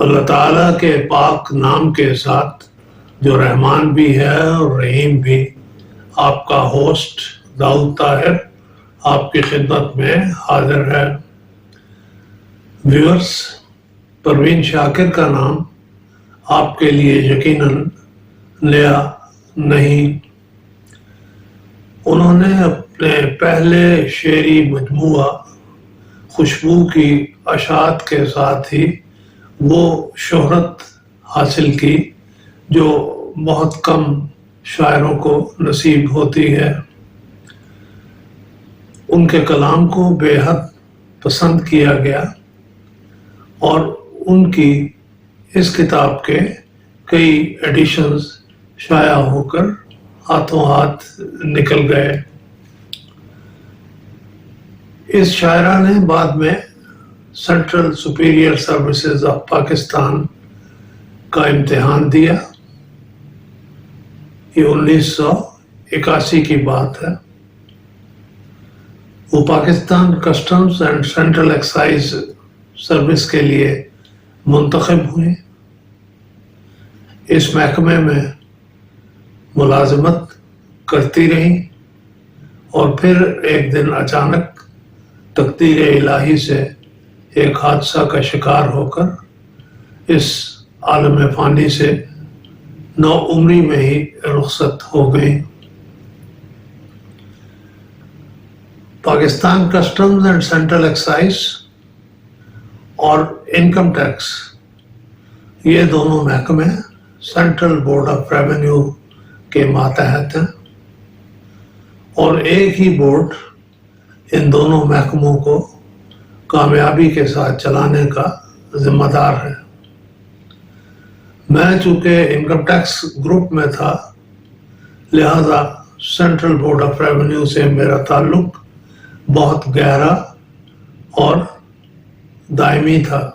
اللہ تعالیٰ کے پاک نام کے ساتھ جو رحمان بھی ہے اور رحیم بھی، آپ کا ہوسٹ داؤد طاہر آپ کی خدمت میں حاضر ہے۔ ویورز، پروین شاکر کا نام آپ کے لیے یقیناً نیا نہیں۔ انہوں نے اپنے پہلے شعری مجموعہ خوشبو کی اشاعت کے ساتھ ہی وہ شہرت حاصل کی جو بہت کم شاعروں کو نصیب ہوتی ہے۔ ان کے کلام کو بے حد پسند کیا گیا اور ان کی اس کتاب کے کئی ایڈیشنز شائع ہو کر ہاتھوں ہاتھ نکل گئے۔ اس شاعرہ نے بعد میں central superior services of Pakistan کا امتحان دیا۔ یہ 1981 کی بات ہے۔ وہ Pakistan customs and central excise service کے لیے منتخب ہوئے۔ اس محکمے میں ملازمت کرتی رہیں اور پھر ایک دن اچانک تقدیر الہی سے ایک حادثہ کا شکار ہو کر اس عالم فانی سے نوعمری میں ہی رخصت ہو گئی۔ Pakistan customs and central excise اور انکم ٹیکس، یہ دونوں محکمے سینٹرل بورڈ آف ریونیو کے ماتحت ہیں اور ایک ہی بورڈ ان دونوں محکموں کو کامیابی کے ساتھ چلانے کا ذمہ دار ہے۔ میں چونکہ انکم ٹیکس گروپ میں تھا، لہذا سینٹرل بورڈ آف ریونیو سے میرا تعلق بہت گہرا اور دائمی تھا۔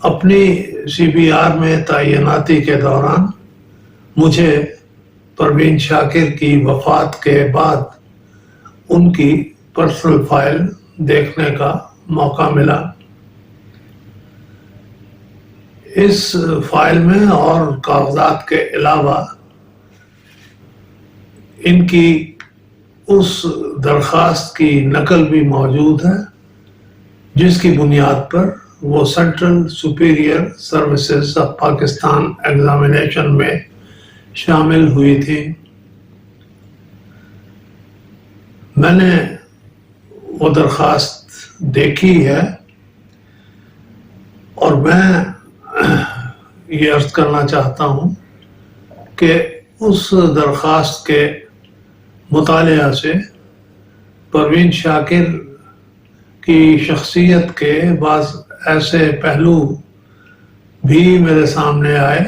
اپنی سی بی آر میں تعیناتی کے دوران مجھے پروین شاکر کی وفات کے بعد ان کی پرسنل فائل دیکھنے کا موقع ملا۔ اس فائل میں اور کاغذات کے علاوہ ان کی اس درخواست کی نقل بھی موجود ہے جس کی بنیاد پر وہ central superior services of Pakistan examination میں شامل ہوئی تھی۔ میں نے وہ درخواست دیکھی ہے اور میں یہ عرض کرنا چاہتا ہوں کہ اس درخواست کے مطالعہ سے پروین شاکر کی شخصیت کے بعض ایسے پہلو بھی میرے سامنے آئے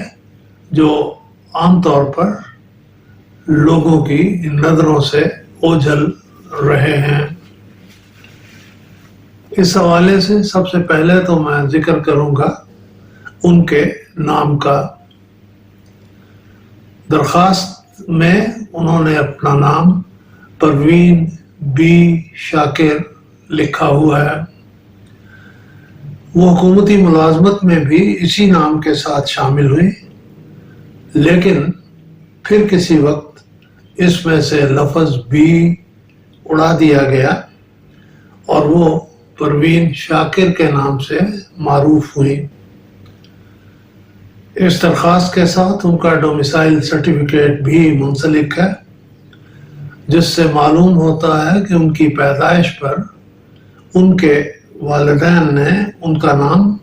جو عام طور پر لوگوں کی نظروں سے اوجھل رہے ہیں۔ اس حوالے سے سب سے پہلے تو میں ذکر کروں گا ان کے نام کا۔ درخواست میں انہوں نے اپنا نام پروین بی شاکر لکھا ہوا ہے۔ وہ حکومتی ملازمت میں بھی اسی نام کے ساتھ شامل ہوئی، لیکن پھر کسی وقت اس میں سے لفظ بی اڑا دیا گیا اور وہ پروین شاکر کے نام سے معروف ہوئی۔ اس درخواست کے ساتھ ان کا ڈومیسائل سرٹیفکیٹ بھی منسلک ہے، جس سے معلوم ہوتا ہے کہ ان کی پیدائش پر ان کے والدین نے ان کا نام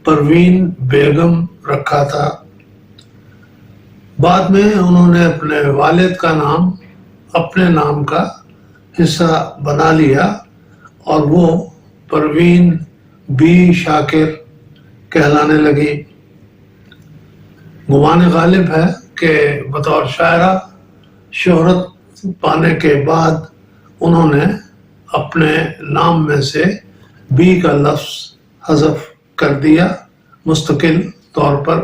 پروین بیگم رکھا تھا۔ بعد میں انہوں نے اپنے والد کا نام اپنے نام کا حصہ بنا لیا اور وہ پروین بی شاکر کہلانے لگی۔ گمان غالب ہے کہ بطور شاعرہ شہرت پانے کے بعد انہوں نے اپنے نام میں سے بی کا لفظ حذف کر دیا مستقل طور پر۔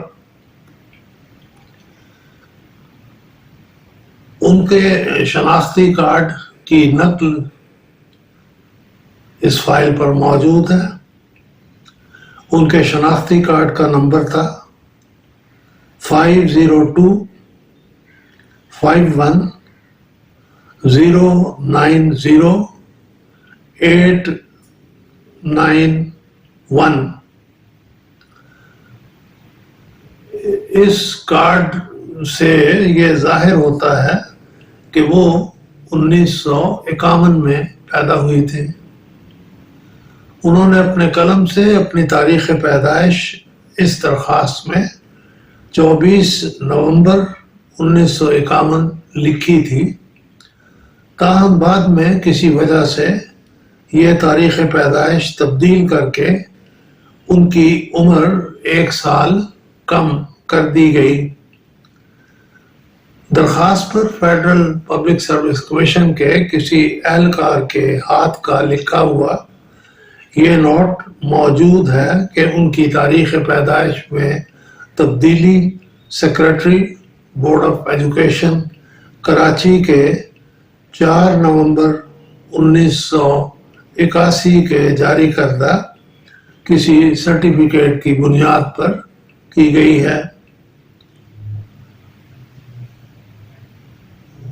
ان کے شناختی کارڈ کی نقل اس فائل پر موجود ہے۔ ان کے شناختی کارڈ کا نمبر تھا 502-51-090-891. اس کارڈ سے یہ ظاہر ہوتا ہے کہ وہ 1951 میں پیدا ہوئی تھی. انہوں نے اپنے قلم سے اپنی تاریخ پیدائش اس درخواست میں 24 نومبر 1951 لکھی تھی. تاہم بعد میں کسی وجہ سے یہ تاریخ پیدائش تبدیل کر کے ان کی عمر 1 سال کم کر دی گئی. درخواست پر فیڈرل پبلک سروس کمیشن کے کسی اہلکار کے ہاتھ کا لکھا ہوا یہ نوٹ موجود ہے کہ ان کی تاریخ پیدائش میں تبدیلی secretary board of education Karachi کے 4 نومبر 1981 کے جاری کردہ کسی سرٹیفکیٹ کی بنیاد پر کی گئی ہے.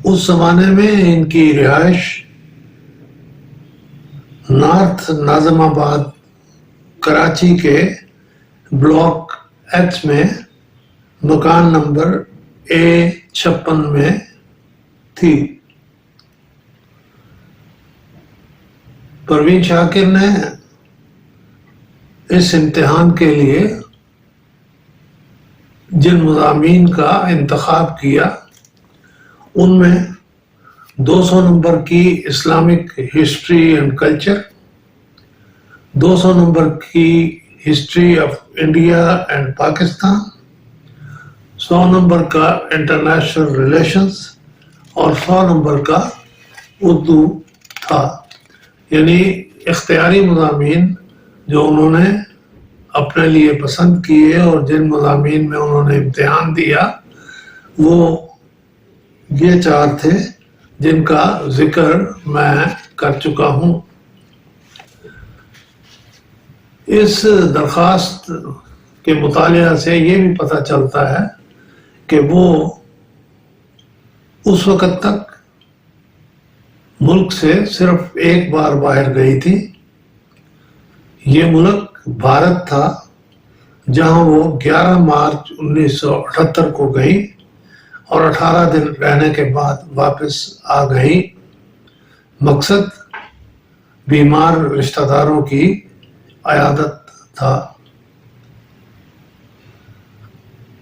اس زمانے میں ان کی رہائش نارتھ ناظم آباد کراچی کے بلاک ایچ میں مکان نمبر A56 میں تھی. پروین شاکر نے اس امتحان کے لیے جن مضامین کا انتخاب کیا ان میں 200 نمبر کی Islamic history and culture, 200 number کی history of India and Pakistan, 100 number کا انٹرنیشنل ریلیشنز اور 100 نمبر کا اردو تھا. یعنی اختیاری مضامین جو انہوں نے اپنے لیے پسند کیے اور جن مضامین میں انہوں نے امتحان دیا وہ یہ 4 تھے جن کا ذکر میں کر چکا ہوں. اس درخواست کے مطالعہ سے یہ بھی پتہ چلتا ہے کہ وہ اس وقت تک ملک سے صرف ایک بار باہر گئی تھی. یہ ملک بھارت تھا جہاں وہ 11 مارچ 1978 کو گئی اور 18 دن رہنے کے بعد واپس آ گئی. مقصد بیمار رشتہ داروں کی عیادت تھا.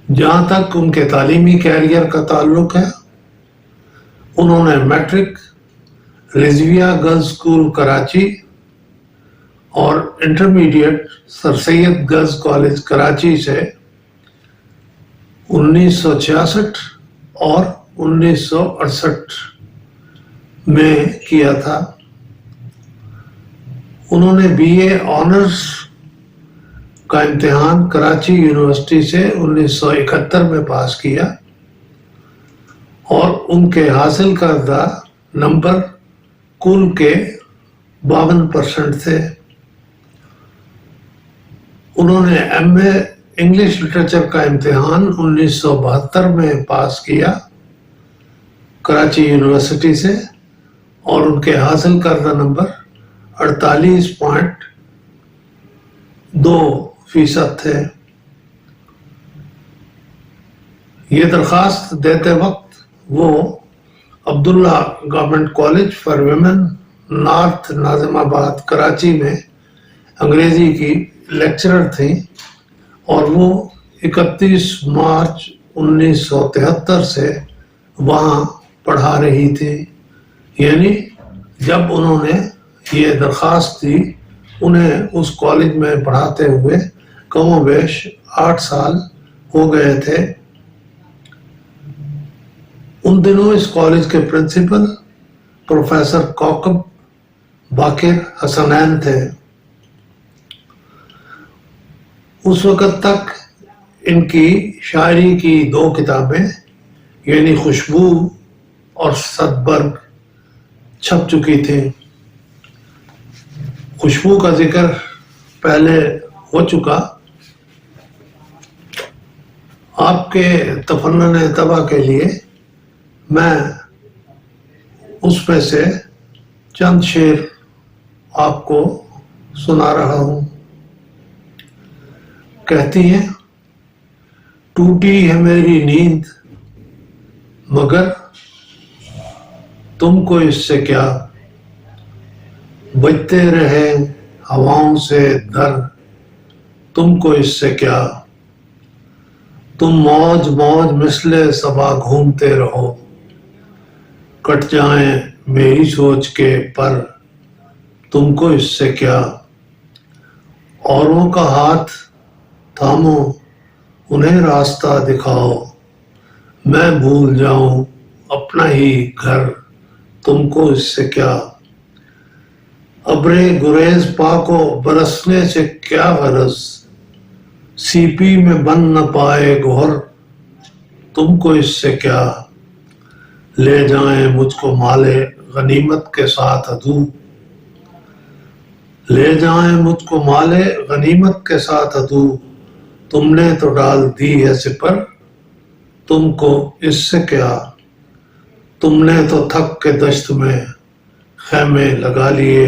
جہاں تک ان کے تعلیمی کیریئر کا تعلق ہے انہوں نے matric Rizvia girls school Karachi اور intermediate sir Syed girls college Karachi سے 1966 اور 1968 میں کیا تھا. انہوں نے BA آنرز کا امتحان کراچی یونیورسٹی سے 1971 میں پاس کیا اور ان کے حاصل کردہ نمبر کل کے 52% تھے. انہوں نے MA انگلش لٹریچر کا امتحان 1972 میں پاس کیا کراچی یونیورسٹی سے اور ان کے حاصل کردہ نمبر 48.2% تھے. یہ درخواست دیتے وقت وہ Abdullah government college for women north Nazimabad Karachi میں انگریزی کی لیکچرر تھیں اور وہ 31 مارچ 1973 سے وہاں پڑھا رہی تھی. یعنی جب انہوں نے یہ درخواست دی انہیں اس کالج میں پڑھاتے ہوئے کم و بیش 8 سال ہو گئے تھے. ان دنوں اس کالج کے پرنسپل پروفیسر کوکب باقر حسنین تھے. اس وقت تک ان کی شاعری کی 2 کتابیں یعنی خوشبو اور صدبرگ چھپ چکی تھیں. خوشبو کا ذکر پہلے ہو چکا، آپ کے تفنن طبع کے لیے میں اس میں سے چند شعر آپ کو سنا رہا ہوں۔ کہتی ہیں، ٹوٹی ہے میری نیند مگر تم کو اس سے کیا، بجتے رہے ہواؤں سے در تم کو اس سے کیا، تم موج موج مثل صبا گھومتے رہو، کٹ جائیں میری سوچ کے پر تم کو اس سے کیا، اوروں کا ہاتھ تھامو انہیں راستہ دکھاؤ، میں بھول جاؤں اپنا ہی گھر تم کو اس سے کیا، ابرے گریز پاکو برسنے سے کیا غرض، سیپی میں بن نہ پائے گوہر تم کو اس سے کیا، لے جائیں مجھ کو مالے غنیمت کے ساتھ عدو، لے جائیں مجھ کو مالے غنیمت کے ساتھ عدو، تم نے تو ڈال دی ہے سپر تم کو اس سے کیا، تم نے تو تھک کے دشت میں خیمے لگا لیے،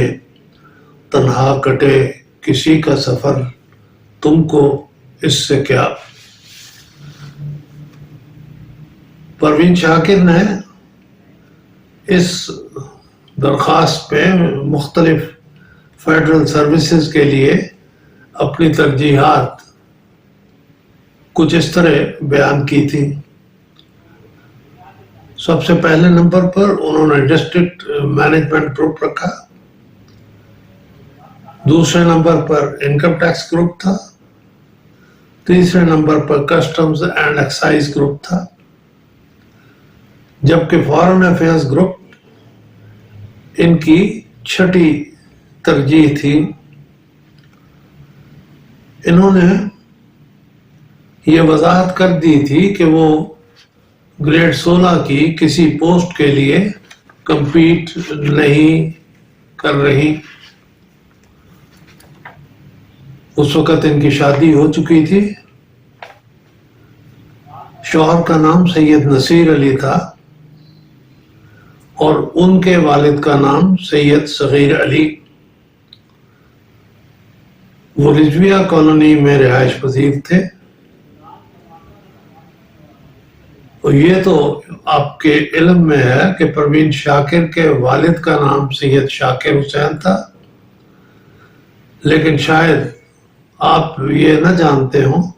تنہا کٹے کسی کا سفر تم کو اس سے کیا۔ پروین شاکر نے اس درخواست پہ مختلف فیڈرل سروسز کے لیے اپنی ترجیحات کچھ اس طرح بیان کی تھی۔ سب سے پہلے نمبر پر انہوں نے ڈسٹرکٹ مینجمنٹ گروپ رکھا، دوسرے نمبر پر انکم ٹیکس گروپ تھا، تیسرے number per customs and excise group تھا، جبکہ فارن افیئرز گروپ ان کی چھٹی ترجیح تھی۔ انہوں نے یہ وضاحت کر دی تھی کہ وہ گریڈ 16 کی کسی پوسٹ کے لیے کمپیٹ نہیں کر رہی۔ اس وقت ان کی شادی ہو چکی تھی، شوہر کا نام سید نصیر علی تھا اور ان کے والد کا نام سید صغیر علی۔ وہ رضویہ کالونی میں رہائش پذیر تھے، اور یہ تو آپ کے علم میں ہے کہ پروین شاکر کے والد کا نام سید شاکر حسین تھا، لیکن شاید آپ یہ نہ جانتے ہوں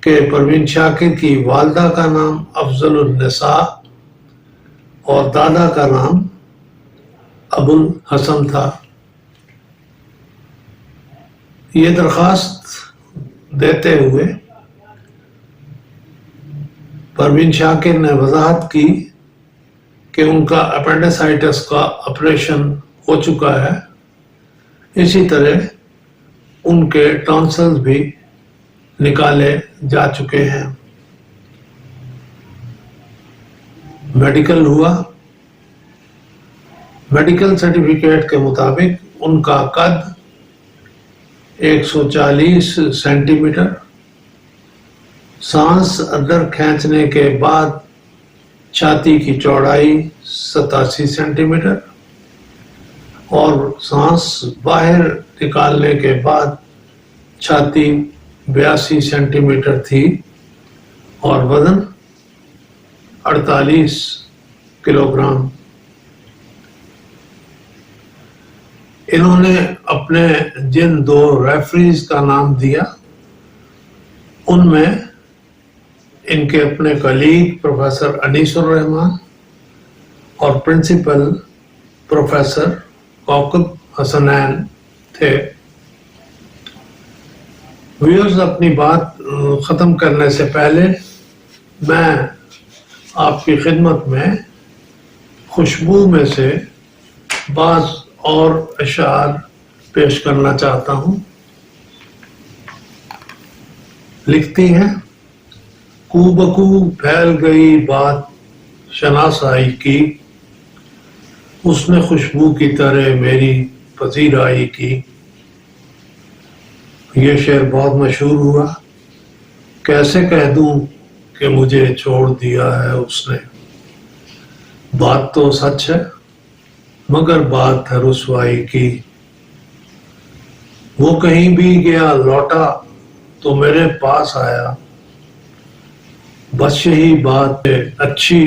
کہ پروین شاکر کی والدہ کا نام افضل النساء اور دادا کا نام ابو الحسن تھا۔ یہ درخواست دیتے ہوئے پروین شاکر نے وضاحت کی کہ ان کا اپینڈیسائٹس کا آپریشن ہو چکا ہے، اسی طرح ان کے ٹانسلز بھی نکالے جا چکے ہیں۔ میڈیکل ہوا، میڈیکل سرٹیفکیٹ کے مطابق ان کا قد 140 سینٹی میٹر، سانس اندر کھینچنے کے بعد چھاتی کی چوڑائی 87 سینٹی میٹر اور سانس باہر نکالنے کے بعد چھاتی 82 سینٹی میٹر تھی اور وزن 48 کلو گرام۔ انہوں نے اپنے جن 2 ریفریز کا نام دیا ان میں ان کے اپنے کلیگ پروفیسر انیس الرحمان اور پرنسپل پروفیسر کوکب حسنین تھے۔ ویورز، اپنی بات ختم کرنے سے پہلے میں آپ کی خدمت میں خوشبو میں سے بعض اور اشعار پیش کرنا چاہتا ہوں۔ لکھتی ہیں، کو بکو پھیل گئی بات شناسائی کی، اس نے خوشبو کی طرح میری پذیرائی کی، یہ شعر بہت مشہور ہوا، کیسے کہہ دوں کہ مجھے چھوڑ دیا ہے اس نے، بات تو سچ ہے مگر بات ہے رسوائی کی، وہ کہیں بھی گیا لوٹا تو میرے پاس آیا، بس یہی بات ہے اچھی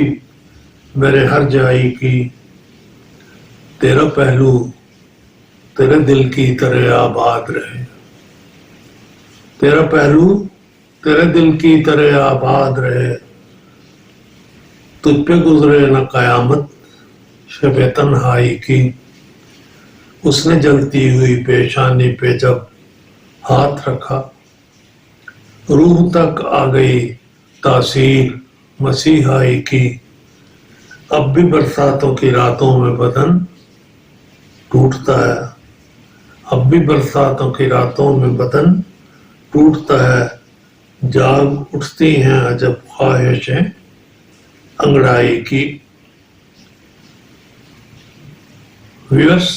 میرے ہر جائی کی، تیرا پہلو تیرے دل کی طرح آباد رہے، تیرا پہلو تیرے دل کی طرح آباد رہے، تجھ پہ گزرے نہ قیامت شب تنہائی کی۔ اس نے جلتی ہوئی پیشانی پہ جب ہاتھ رکھا، روح تک آ گئی تاثیر مسیحائی کی، اب بھی برساتوں کی راتوں میں بدن ٹوٹتا ہے، اب بھی برساتوں کی راتوں میں بدن ٹوٹتا ہے، جاگ اٹھتی ہیں عجب خواہشیں انگڑائی کی۔ ویورس،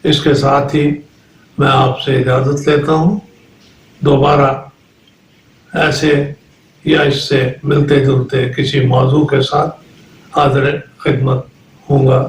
اس کے ساتھ ہی میں آپ سے اجازت لیتا ہوں، دوبارہ ایسے یا اس سے ملتے جلتے کسی موضوع کے ساتھ حاضر خدمت ہوں گا۔